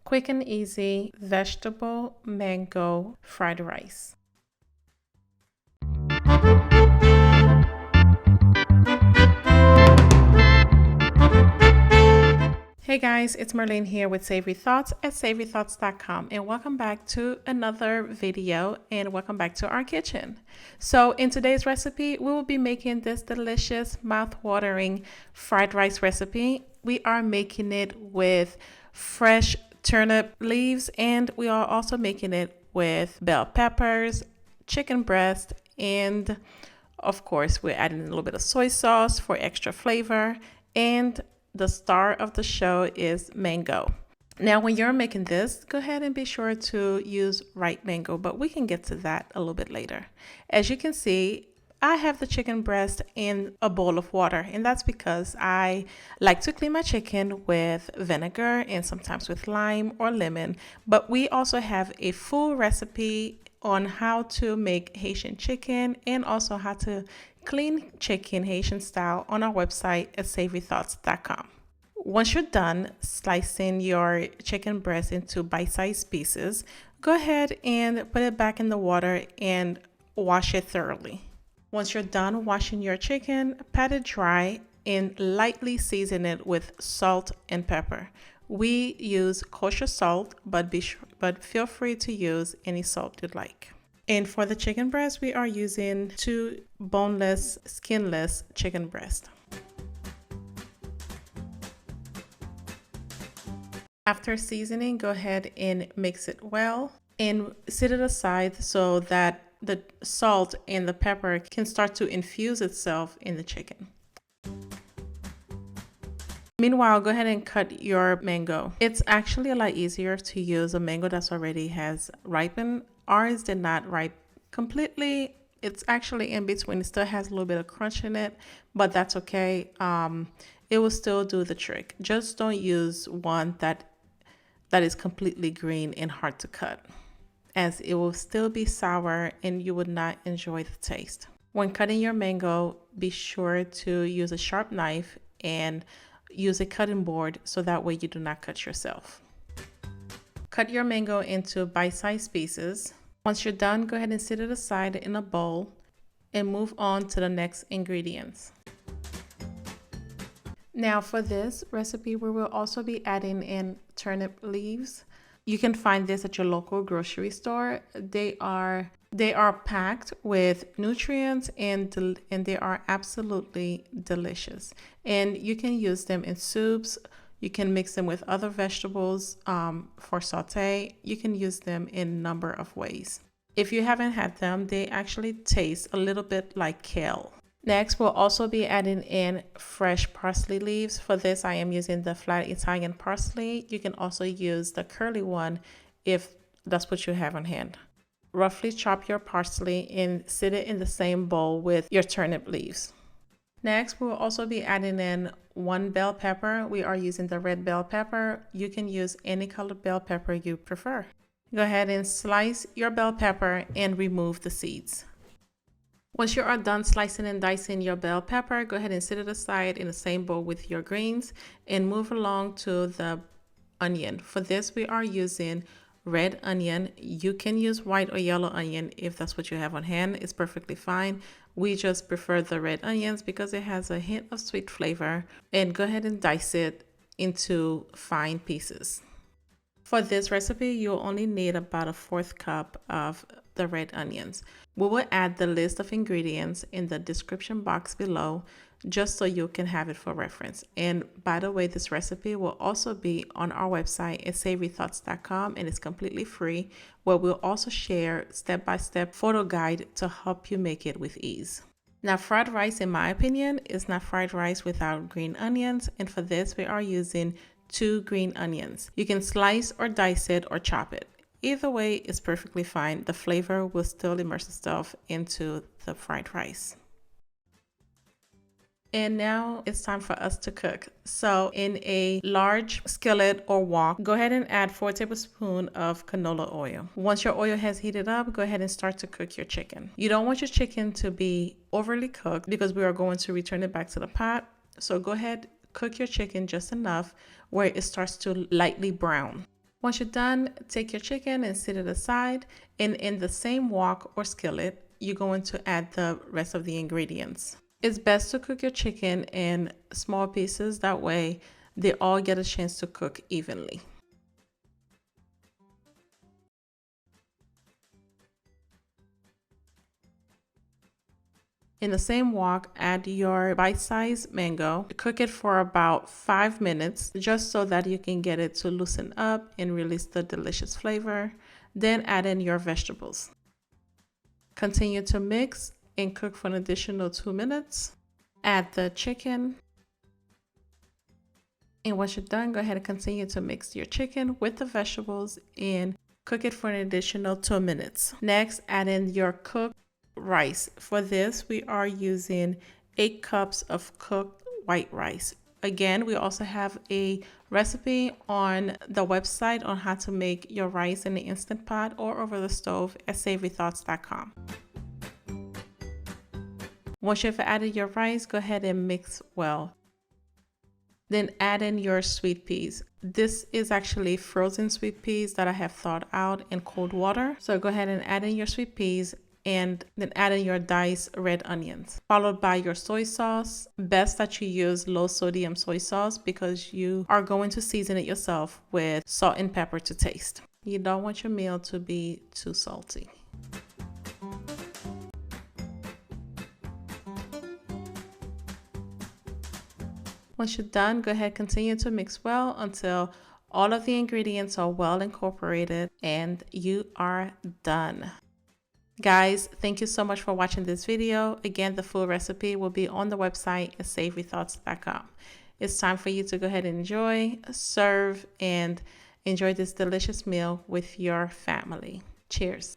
quick and easy vegetable mango fried rice. Hey guys, it's Marlene here with Savory Thoughts at savorythoughts.com, and welcome back to another video and welcome back to our kitchen. So in today's recipe, we will be making this delicious mouth-watering fried rice recipe. We are making it with fresh turnip leaves, and we are also making it with bell peppers, chicken breast, and of course we're adding a little bit of soy sauce for extra flavor, and the star of the show is mango. Now, when you're making this, go ahead and be sure to use ripe mango, but we can get to that a little bit later. As you can see, I have the chicken breast in a bowl of water, and that's because I like to clean my chicken with vinegar and sometimes with lime or lemon. But we also have a full recipe on how to make Haitian chicken and also how to clean chicken Haitian style on our website at savorythoughts.com. Once you're done slicing your chicken breast into bite-sized pieces, go ahead and put it back in the water and wash it thoroughly. Once you're done washing your chicken, pat it dry and lightly season it with salt and pepper. We use kosher salt, but feel free to use any salt you'd like. And for the chicken breast, we are using 2 boneless, skinless chicken breasts. After seasoning, go ahead and mix it well and set it aside so that the salt and the pepper can start to infuse itself in the chicken. Meanwhile, go ahead and cut your mango. It's actually a lot easier to use a mango that's already has ripened. Ours did not ripe completely. It's actually in between. It still has a little bit of crunch in it, but that's okay. It will still do the trick. Just don't use one that is completely green and hard to cut, as it will still be sour and you would not enjoy the taste. When cutting your mango, be sure to use a sharp knife and use a cutting board so that way you do not cut yourself. Cut your mango into bite-sized pieces. Once you're done, go ahead and set it aside in a bowl and move on to the next ingredients. Now for this recipe, we will also be adding in turnip leaves. You can find this at your local grocery store. They are packed with nutrients and they are absolutely delicious. And you can use them in soups. You can mix them with other vegetables for saute. You can use them in a number of ways. If you haven't had them, they actually taste a little bit like kale. Next, we'll also be adding in fresh parsley leaves. For this, I am using the flat Italian parsley. You can also use the curly one if that's what you have on hand. Roughly chop your parsley and set it in the same bowl with your turnip leaves. Next, we'll also be adding in 1 bell pepper. We are using the red bell pepper. You can use any colored bell pepper you prefer. Go ahead and slice your bell pepper and remove the seeds. Once you are done slicing and dicing your bell pepper, go ahead and set it aside in the same bowl with your greens and move along to the onion. For this, we are using red onion. You can use white or yellow onion if that's what you have on hand. It's perfectly fine. We just prefer the red onions because it has a hint of sweet flavor. And go ahead and dice it into fine pieces. For this recipe, you'll only need about 1/4 cup of the red onions. We will add the list of ingredients in the description box below just so you can have it for reference. And by the way, this recipe will also be on our website at savorythoughts.com and it's completely free, where we'll also share step-by-step photo guide to help you make it with ease. Now, fried rice, in my opinion, is not fried rice without green onions, and for this we are using 2 green onions. You can slice or dice it or chop it. Either way is perfectly fine. The flavor will still immerse itself into the fried rice. And now it's time for us to cook. So in a large skillet or wok, go ahead and add 4 tablespoons of canola oil. Once your oil has heated up, go ahead and start to cook your chicken. You don't want your chicken to be overly cooked because we are going to return it back to the pot. So go ahead, cook your chicken just enough where it starts to lightly brown. Once you're done, take your chicken and set it aside. And in the same wok or skillet, you're going to add the rest of the ingredients. It's best to cook your chicken in small pieces. That way, they all get a chance to cook evenly. In the same wok, add your bite-sized mango. Cook it for about 5 minutes just so that you can get it to loosen up and release the delicious flavor. Then add in your vegetables. Continue to mix and cook for an additional 2 minutes. Add the chicken. And once you're done, go ahead and continue to mix your chicken with the vegetables and cook it for an additional 2 minutes. Next, add in your cooked rice. For this, we are using 8 cups of cooked white rice. Again, we also have a recipe on the website on how to make your rice in the Instant Pot or over the stove at savorythoughts.com. Once you've added your rice, go ahead and mix well. Then add in your sweet peas. This is actually frozen sweet peas that I have thawed out in cold water. So go ahead and add in your sweet peas and then add in your diced red onions, followed by your soy sauce. Best that you use low sodium soy sauce because you are going to season it yourself with salt and pepper to taste. You don't want your meal to be too salty. Once you're done, go ahead, continue to mix well until all of the ingredients are well incorporated and you are done. Guys, thank you so much for watching this video. Again, the full recipe will be on the website at savorythoughts.com. It's time for you to go ahead and enjoy, serve, and enjoy this delicious meal with your family. Cheers.